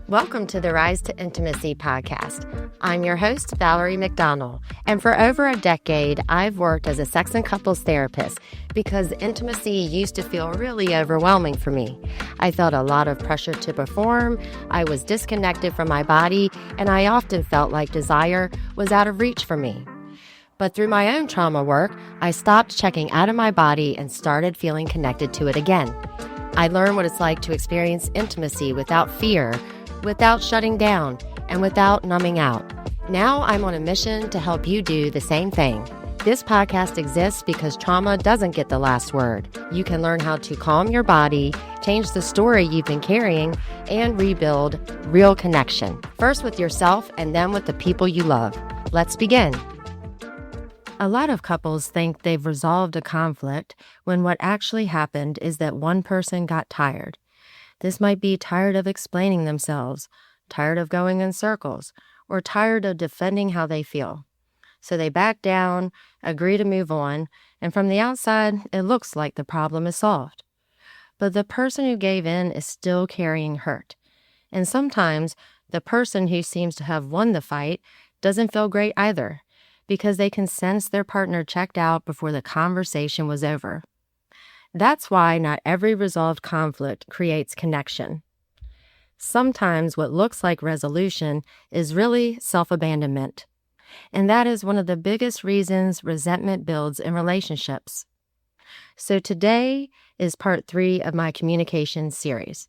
Welcome to the Rise to Intimacy podcast. I'm your host, Valerie McDonald, and for over a decade, I've worked as a sex and couples therapist because intimacy used to feel really overwhelming for me. I felt a lot of pressure to perform, I was disconnected from my body, and I often felt like desire was out of reach for me. But through my own trauma work, I stopped checking out of my body and started feeling connected to it again. I learned what it's like to experience intimacy without fear, without shutting down, and without numbing out. Now I'm on a mission to help you do the same thing. This podcast exists because trauma doesn't get the last word. You can learn how to calm your body, change the story you've been carrying, and rebuild real connection. First with yourself and then with the people you love. Let's begin. A lot of couples think they've resolved a conflict when what actually happened is that one person got tired. This might be tired of explaining themselves, tired of going in circles, or tired of defending how they feel. So they back down, agree to move on, and from the outside, it looks like the problem is solved. But the person who gave in is still carrying hurt. And sometimes the person who seems to have won the fight doesn't feel great either, because they can sense their partner checked out before the conversation was over. That's why not every resolved conflict creates connection. Sometimes what looks like resolution is really self-abandonment. And that is one of the biggest reasons resentment builds in relationships. So today is part 3 of my communication series.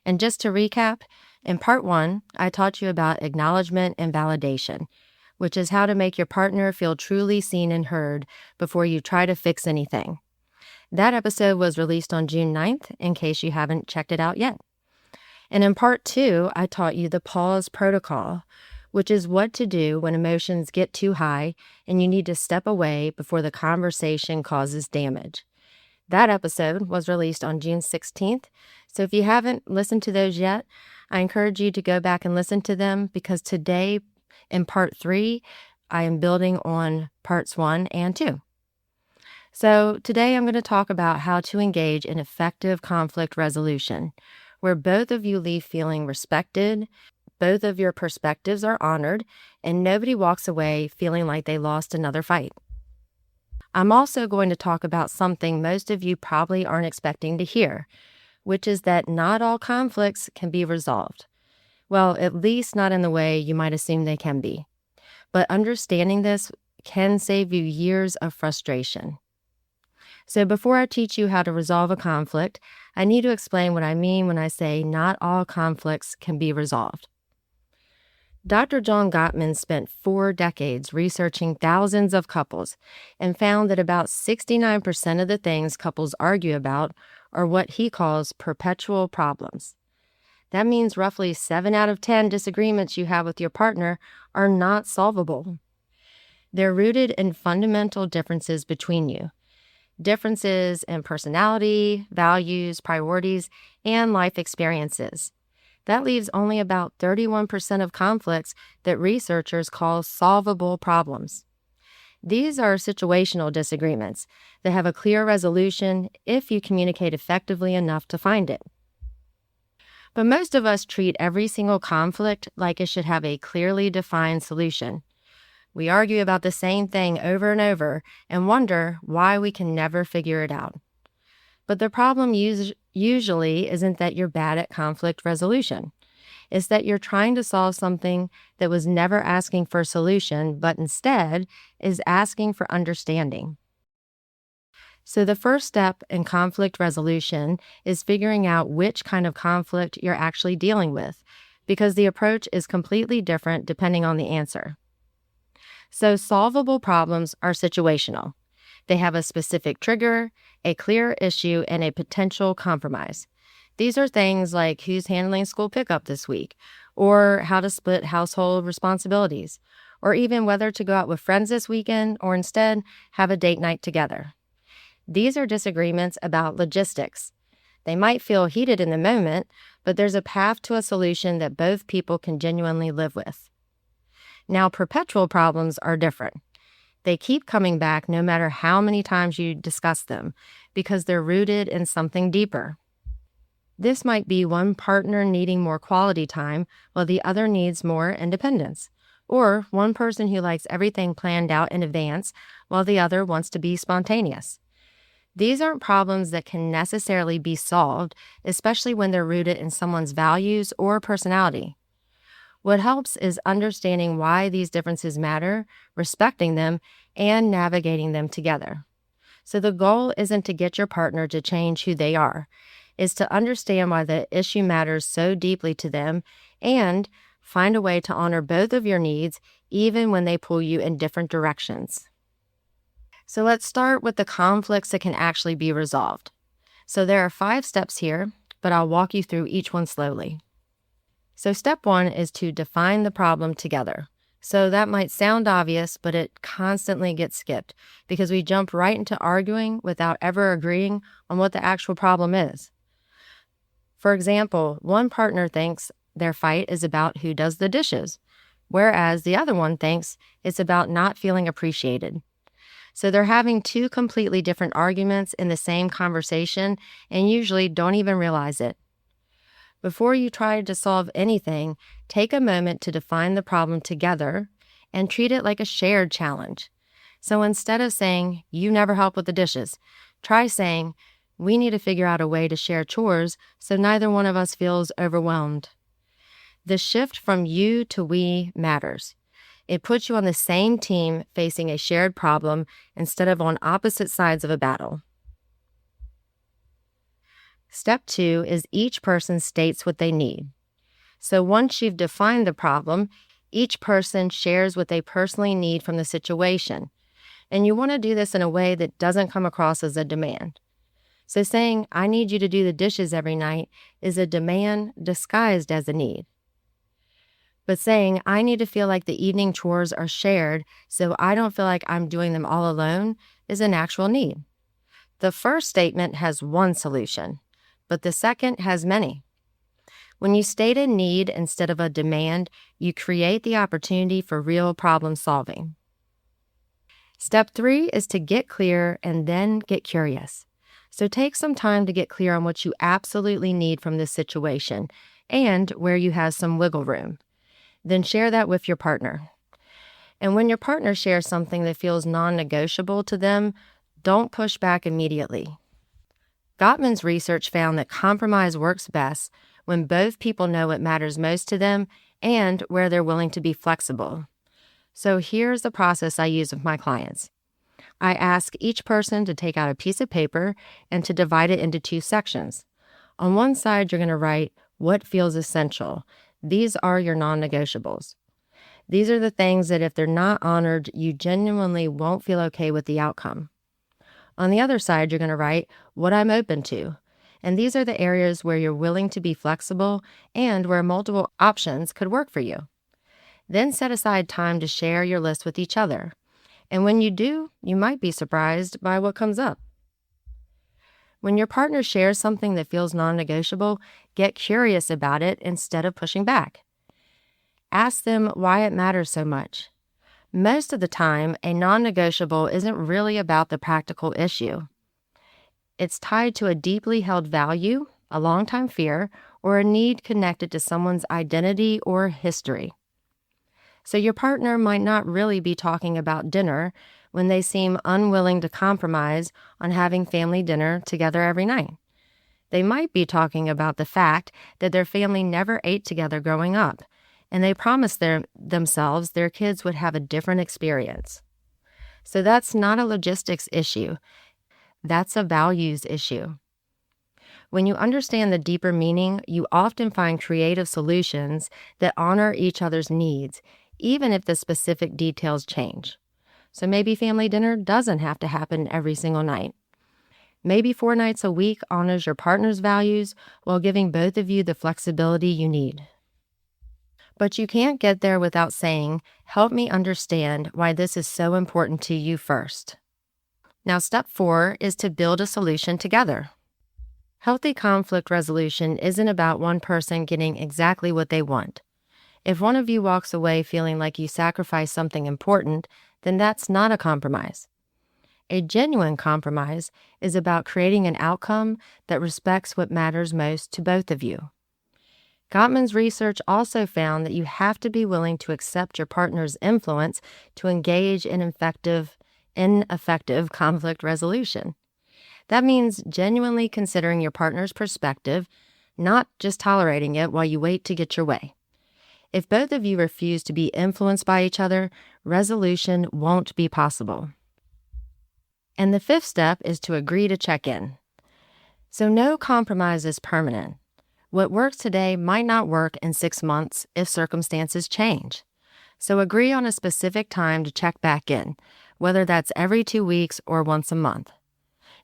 And just to recap, in part 1, I taught you about acknowledgement and validation, which is how to make your partner feel truly seen and heard before you try to fix anything. That episode was released on June 9th, in case you haven't checked it out yet. And in part 2, I taught you the pause protocol, which is what to do when emotions get too high and you need to step away before the conversation causes damage. That episode was released on June 16th, so if you haven't listened to those yet, I encourage you to go back and listen to them because today, in part 3, I am building on parts 1 and 2. So today I'm going to talk about how to engage in effective conflict resolution, where both of you leave feeling respected, both of your perspectives are honored, and nobody walks away feeling like they lost another fight. I'm also going to talk about something most of you probably aren't expecting to hear, which is that not all conflicts can be resolved. Well, at least not in the way you might assume they can be. But understanding this can save you years of frustration. So before I teach you how to resolve a conflict, I need to explain what I mean when I say not all conflicts can be resolved. Dr. Julie Gottman spent 4 decades researching thousands of couples and found that about 69% of the things couples argue about are what he calls perpetual problems. That means roughly 7 out of 10 disagreements you have with your partner are not solvable. They're rooted in fundamental differences between you. Differences in personality, values, priorities, and life experiences. That leaves only about 31% of conflicts that researchers call solvable problems. These are situational disagreements that have a clear resolution if you communicate effectively enough to find it. But most of us treat every single conflict like it should have a clearly defined solution. We argue about the same thing over and over and wonder why we can never figure it out. But the problem usually isn't that you're bad at conflict resolution. It's that you're trying to solve something that was never asking for a solution, but instead is asking for understanding. So the first step in conflict resolution is figuring out which kind of conflict you're actually dealing with, because the approach is completely different depending on the answer. So solvable problems are situational. They have a specific trigger, a clear issue, and a potential compromise. These are things like who's handling school pickup this week, or how to split household responsibilities, or even whether to go out with friends this weekend or instead have a date night together. These are disagreements about logistics. They might feel heated in the moment, but there's a path to a solution that both people can genuinely live with. Now, perpetual problems are different. They keep coming back no matter how many times you discuss them because they're rooted in something deeper. This might be one partner needing more quality time while the other needs more independence, or one person who likes everything planned out in advance while the other wants to be spontaneous. These aren't problems that can necessarily be solved, especially when they're rooted in someone's values or personality. What helps is understanding why these differences matter, respecting them, and navigating them together. So the goal isn't to get your partner to change who they are. It's to understand why the issue matters so deeply to them and find a way to honor both of your needs even when they pull you in different directions. So let's start with the conflicts that can actually be resolved. So there are 5 steps here, but I'll walk you through each one slowly. So step 1 is to define the problem together. So that might sound obvious, but it constantly gets skipped because we jump right into arguing without ever agreeing on what the actual problem is. For example, one partner thinks their fight is about who does the dishes, whereas the other one thinks it's about not feeling appreciated. So they're having 2 completely different arguments in the same conversation and usually don't even realize it. Before you try to solve anything, take a moment to define the problem together and treat it like a shared challenge. So instead of saying, "You never help with the dishes," try saying, "We need to figure out a way to share chores so neither one of us feels overwhelmed." The shift from you to we matters. It puts you on the same team facing a shared problem instead of on opposite sides of a battle. Step 2 is each person states what they need. So once you've defined the problem, each person shares what they personally need from the situation. And you want to do this in a way that doesn't come across as a demand. So saying, "I need you to do the dishes every night," is a demand disguised as a need. But saying, "I need to feel like the evening chores are shared so I don't feel like I'm doing them all alone," is an actual need. The first statement has one solution, but the second has many. When you state a need instead of a demand, you create the opportunity for real problem solving. Step 3 is to get clear and then get curious. So take some time to get clear on what you absolutely need from this situation and where you have some wiggle room. Then share that with your partner. And when your partner shares something that feels non-negotiable to them, don't push back immediately. Gottman's research found that compromise works best when both people know what matters most to them and where they're willing to be flexible. So here's the process I use with my clients. I ask each person to take out a piece of paper and to divide it into 2 sections. On one side, you're going to write what feels essential. These are your non-negotiables. These are the things that if they're not honored, you genuinely won't feel okay with the outcome. On the other side, you're going to write what I'm open to. And these are the areas where you're willing to be flexible and where multiple options could work for you. Then set aside time to share your list with each other. And when you do, you might be surprised by what comes up. When your partner shares something that feels non-negotiable, get curious about it instead of pushing back. Ask them why it matters so much. Most of the time, a non-negotiable isn't really about the practical issue. It's tied to a deeply held value, a longtime fear, or a need connected to someone's identity or history. So your partner might not really be talking about dinner when they seem unwilling to compromise on having family dinner together every night. They might be talking about the fact that their family never ate together growing up, and they promised themselves their kids would have a different experience. So that's not a logistics issue. That's a values issue. When you understand the deeper meaning, you often find creative solutions that honor each other's needs, even if the specific details change. So maybe family dinner doesn't have to happen every single night. Maybe 4 nights a week honors your partner's values while giving both of you the flexibility you need. But you can't get there without saying, "Help me understand why this is so important to you first." Now, step 4 is to build a solution together. Healthy conflict resolution isn't about one person getting exactly what they want. If one of you walks away feeling like you sacrificed something important, then that's not a compromise. A genuine compromise is about creating an outcome that respects what matters most to both of you. Gottman's research also found that you have to be willing to accept your partner's influence to engage in effective conflict resolution. That means genuinely considering your partner's perspective, not just tolerating it while you wait to get your way. If both of you refuse to be influenced by each other, resolution won't be possible. And the fifth step is to agree to check in. So no compromise is permanent. What works today might not work in 6 months if circumstances change. So agree on a specific time to check back in, whether that's every 2 weeks or once a month.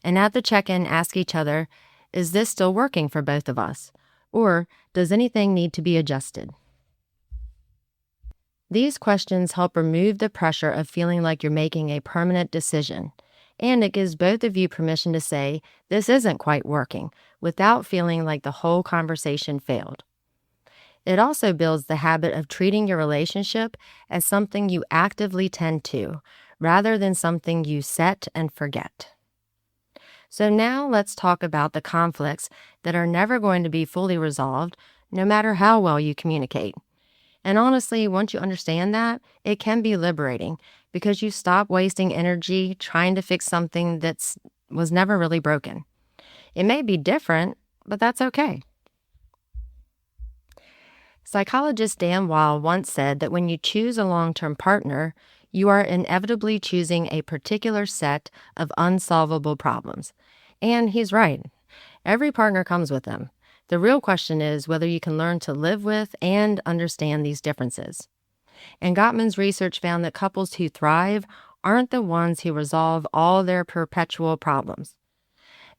And at the check-in, ask each other, is this still working for both of us? Or does anything need to be adjusted? These questions help remove the pressure of feeling like you're making a permanent decision. And it gives both of you permission to say, this isn't quite working, without feeling like the whole conversation failed. It also builds the habit of treating your relationship as something you actively tend to, rather than something you set and forget. So now let's talk about the conflicts that are never going to be fully resolved, no matter how well you communicate. And honestly, once you understand that, it can be liberating because you stop wasting energy trying to fix something that was never really broken. It may be different, but that's okay. Psychologist Dan Weil once said that when you choose a long-term partner, you are inevitably choosing a particular set of unsolvable problems. And he's right. Every partner comes with them. The real question is whether you can learn to live with and understand these differences. And Gottman's research found that couples who thrive aren't the ones who resolve all their perpetual problems.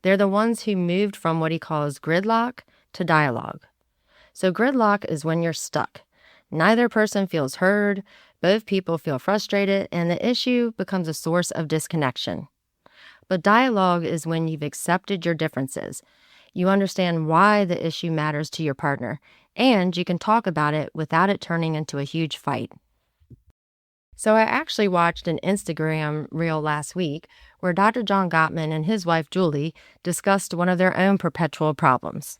They're the ones who moved from what he calls gridlock to dialogue. So gridlock is when you're stuck. Neither person feels heard, both people feel frustrated, and the issue becomes a source of disconnection. But dialogue is when you've accepted your differences. You understand why the issue matters to your partner, and you can talk about it without it turning into a huge fight. So I actually watched an Instagram reel last week where Dr. John Gottman and his wife Julie discussed one of their own perpetual problems.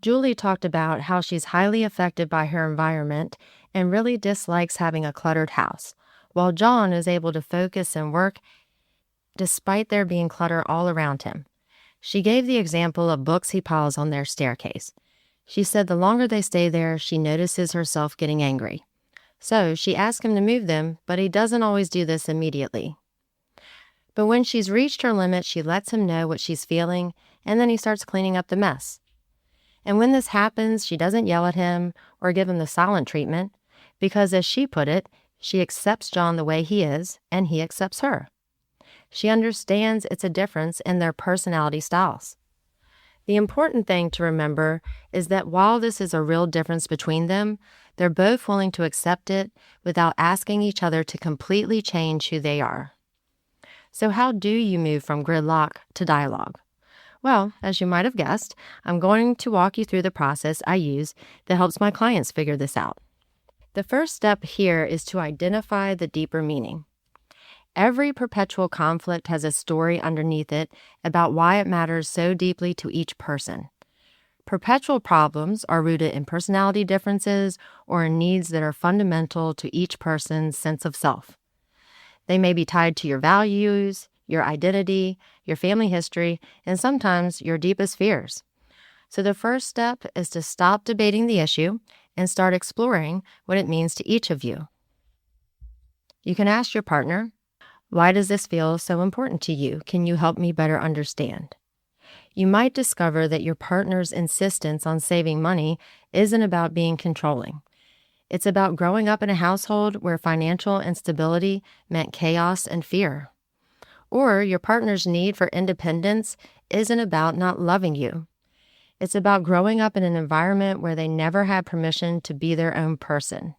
Julie talked about how she's highly affected by her environment and really dislikes having a cluttered house, while John is able to focus and work despite there being clutter all around him. She gave the example of books he piles on their staircase. She said the longer they stay there, she notices herself getting angry. So she asked him to move them, but he doesn't always do this immediately. But when she's reached her limit, she lets him know what she's feeling, and then he starts cleaning up the mess. And when this happens, she doesn't yell at him or give him the silent treatment, because as she put it, she accepts John the way he is, and he accepts her. She understands it's a difference in their personality styles. The important thing to remember is that while this is a real difference between them, they're both willing to accept it without asking each other to completely change who they are. So how do you move from gridlock to dialogue? Well, as you might have guessed, I'm going to walk you through the process I use that helps my clients figure this out. The first step here is to identify the deeper meaning. Every perpetual conflict has a story underneath it about why it matters so deeply to each person. Perpetual problems are rooted in personality differences or in needs that are fundamental to each person's sense of self. They may be tied to your values, your identity, your family history, and sometimes your deepest fears. So the first step is to stop debating the issue and start exploring what it means to each of you. You can ask your partner, why does this feel so important to you? Can you help me better understand? You might discover that your partner's insistence on saving money isn't about being controlling. It's about growing up in a household where financial instability meant chaos and fear. Or your partner's need for independence isn't about not loving you. It's about growing up in an environment where they never had permission to be their own person.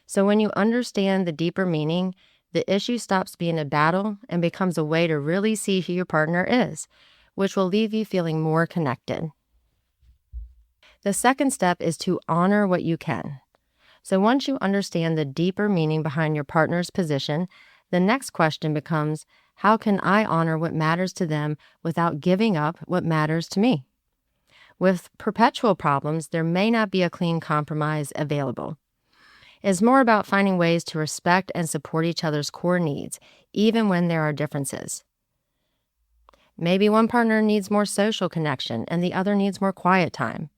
So when you understand the deeper meaning, the issue stops being a battle and becomes a way to really see who your partner is, which will leave you feeling more connected. The second step is to honor what you can. So once you understand the deeper meaning behind your partner's position, The next question becomes, how can I honor what matters to them without giving up what matters to me? With perpetual problems, there may not be a clean compromise available. It's more about finding ways to respect and support each other's core needs, even when there are differences. Maybe one partner needs more social connection and the other needs more quiet time.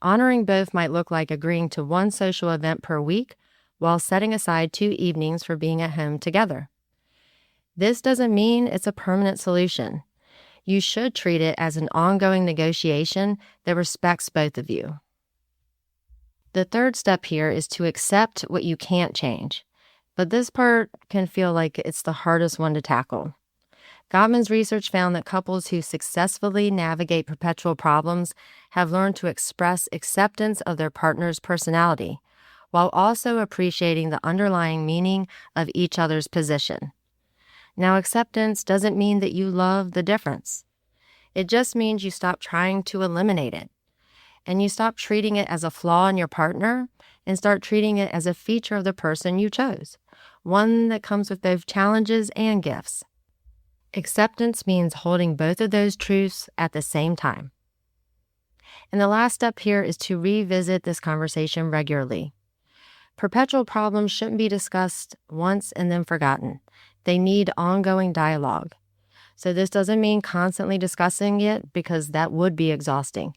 Honoring both might look like agreeing to one social event per week while setting aside 2 evenings for being at home together. This doesn't mean it's a permanent solution. You should treat it as an ongoing negotiation that respects both of you. The third step here is to accept what you can't change, but this part can feel like it's the hardest one to tackle. Gottman's research found that couples who successfully navigate perpetual problems have learned to express acceptance of their partner's personality, while also appreciating the underlying meaning of each other's position. Now, acceptance doesn't mean that you love the difference. It just means you stop trying to eliminate it, and you stop treating it as a flaw in your partner and start treating it as a feature of the person you chose, one that comes with both challenges and gifts. Acceptance means holding both of those truths at the same time. And the last step here is to revisit this conversation regularly. Perpetual problems shouldn't be discussed once and then forgotten. They need ongoing dialogue. So this doesn't mean constantly discussing it, because that would be exhausting.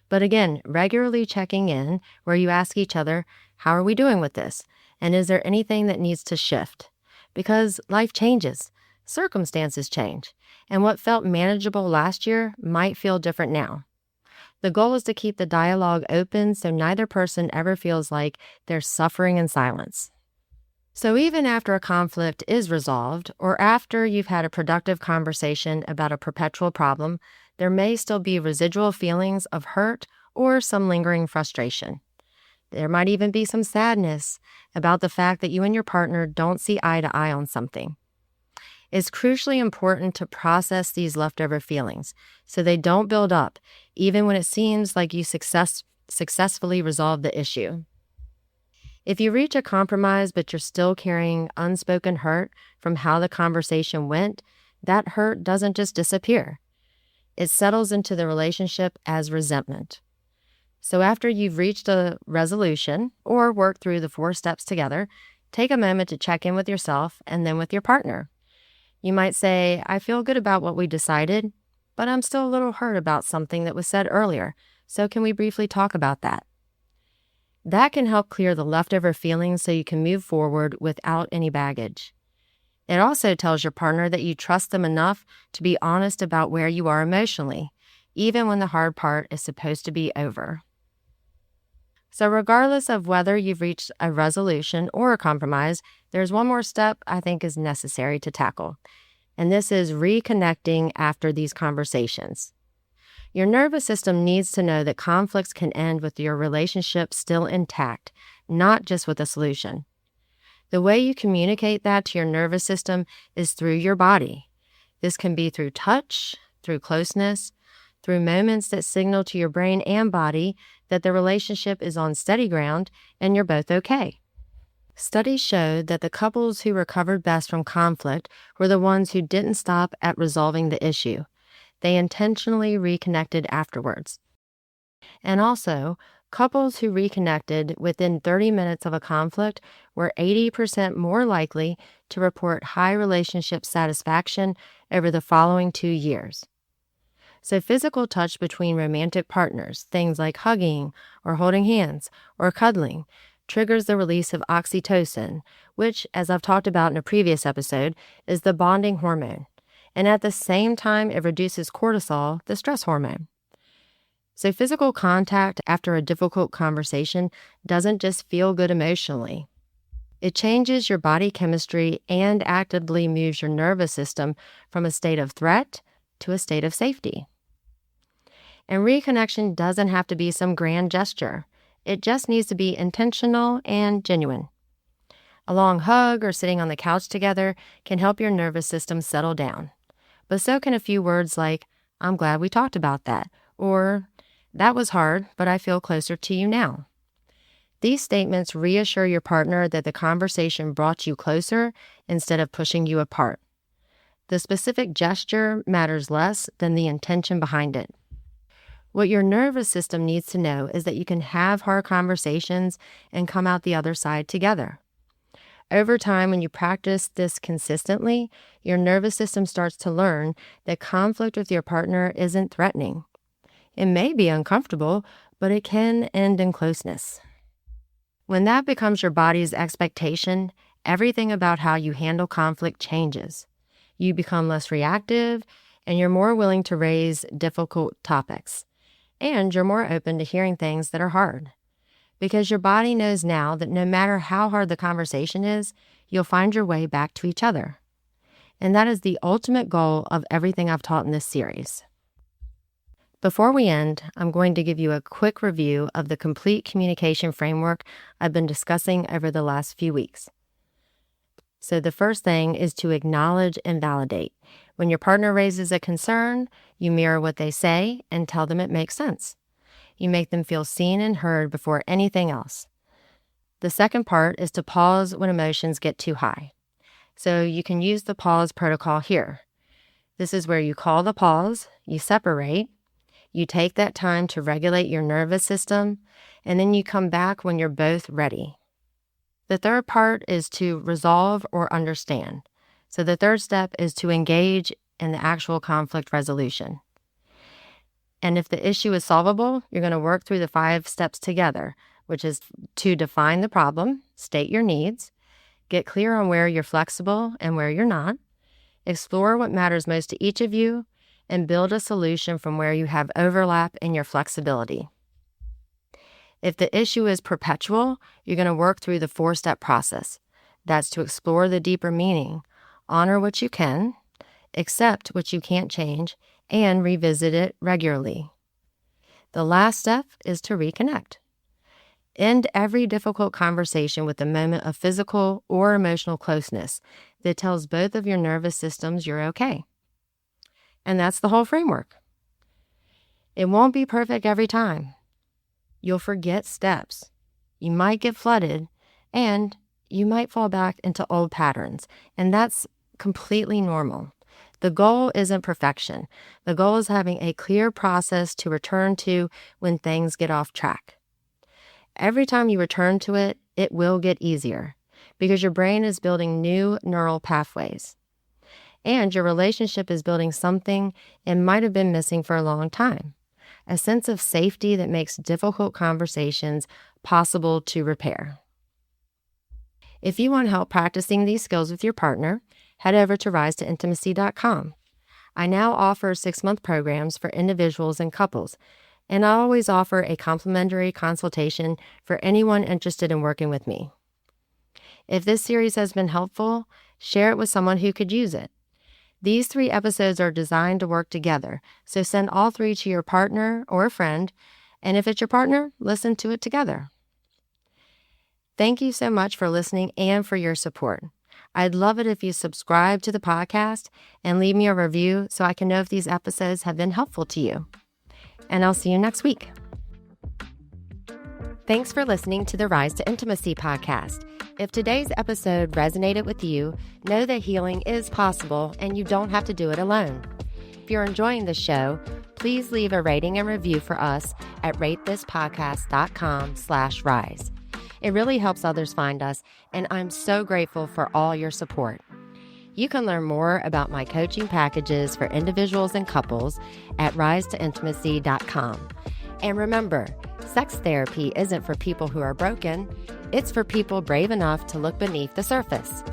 But again, regularly checking in where you ask each other, how are we doing with this? And is there anything that needs to shift? Because life changes, circumstances change, and what felt manageable last year might feel different now. The goal is to keep the dialogue open so neither person ever feels like they're suffering in silence. So even after a conflict is resolved, or after you've had a productive conversation about a perpetual problem, there may still be residual feelings of hurt or some lingering frustration. There might even be some sadness about the fact that you and your partner don't see eye to eye on something. It's crucially important to process these leftover feelings so they don't build up, even when it seems like you successfully resolved the issue. If you reach a compromise but you're still carrying unspoken hurt from how the conversation went, that hurt doesn't just disappear. It settles into the relationship as resentment. So after you've reached a resolution or worked through the 4 steps together, take a moment to check in with yourself and then with your partner. You might say, I feel good about what we decided, but I'm still a little hurt about something that was said earlier, so can we briefly talk about that? That can help clear the leftover feelings so you can move forward without any baggage. It also tells your partner that you trust them enough to be honest about where you are emotionally, even when the hard part is supposed to be over. So regardless of whether you've reached a resolution or a compromise, there's one more step I think is necessary to tackle, and this is reconnecting after these conversations. Your nervous system needs to know that conflicts can end with your relationship still intact, not just with a solution. The way you communicate that to your nervous system is through your body. This can be through touch, through closeness, through moments that signal to your brain and body that the relationship is on steady ground and you're both okay. Studies showed that the couples who recovered best from conflict were the ones who didn't stop at resolving the issue. They intentionally reconnected afterwards. And also, couples who reconnected within 30 minutes of a conflict were 80% more likely to report high relationship satisfaction over the following 2 years. So physical touch between romantic partners, things like hugging or holding hands or cuddling, triggers the release of oxytocin, which, as I've talked about in a previous episode, is the bonding hormone. And at the same time, it reduces cortisol, the stress hormone. So physical contact after a difficult conversation doesn't just feel good emotionally. It changes your body chemistry and actively moves your nervous system from a state of threat to a state of safety. And reconnection doesn't have to be some grand gesture. It just needs to be intentional and genuine. A long hug or sitting on the couch together can help your nervous system settle down. But so can a few words like, I'm glad we talked about that, or that was hard, but I feel closer to you now. These statements reassure your partner that the conversation brought you closer instead of pushing you apart. The specific gesture matters less than the intention behind it. What your nervous system needs to know is that you can have hard conversations and come out the other side together. Over time, when you practice this consistently, your nervous system starts to learn that conflict with your partner isn't threatening. It may be uncomfortable, but it can end in closeness. When that becomes your body's expectation, everything about how you handle conflict changes. You become less reactive, and you're more willing to raise difficult topics. And you're more open to hearing things that are hard. Because your body knows now that no matter how hard the conversation is, you'll find your way back to each other. And that is the ultimate goal of everything I've taught in this series. Before we end, I'm going to give you a quick review of the complete communication framework I've been discussing over the last few weeks. So the first thing is to acknowledge and validate. When your partner raises a concern, you mirror what they say and tell them it makes sense. You make them feel seen and heard before anything else. The second part is to pause when emotions get too high. So you can use the pause protocol here. This is where you call the pause, you separate, you take that time to regulate your nervous system, and then you come back when you're both ready. The third part is to resolve or understand. So the third step is to engage in the actual conflict resolution. And if the issue is solvable, you're going to work through the 5 steps together, which is to define the problem, state your needs, get clear on where you're flexible and where you're not, explore what matters most to each of you, and build a solution from where you have overlap in your flexibility. If the issue is perpetual, you're going to work through the 4-step process. That's to explore the deeper meaning, honor what you can, accept what you can't change, and revisit it regularly. The last step is to reconnect. End every difficult conversation with a moment of physical or emotional closeness that tells both of your nervous systems you're okay. And that's the whole framework. It won't be perfect every time. You'll forget steps. You might get flooded, and you might fall back into old patterns, and that's completely normal. The goal isn't perfection. The goal is having a clear process to return to when things get off track. Every time you return to it, it will get easier because your brain is building new neural pathways. And your relationship is building something it might have been missing for a long time. A sense of safety that makes difficult conversations possible to repair. If you want help practicing these skills with your partner, head over to risetointimacy.com. I now offer 6-month programs for individuals and couples, and I always offer a complimentary consultation for anyone interested in working with me. If this series has been helpful, share it with someone who could use it. These 3 episodes are designed to work together, so send all 3 to your partner or a friend, and if it's your partner, listen to it together. Thank you so much for listening and for your support. I'd love it if you subscribe to the podcast and leave me a review so I can know if these episodes have been helpful to you. And I'll see you next week. Thanks for listening to the Rise to Intimacy podcast. If today's episode resonated with you, know that healing is possible and you don't have to do it alone. If you're enjoying the show, please leave a rating and review for us at ratethispodcast.com/rise. It really helps others find us, and I'm so grateful for all your support. You can learn more about my coaching packages for individuals and couples at risetointimacy.com. And remember, sex therapy isn't for people who are broken. It's for people brave enough to look beneath the surface.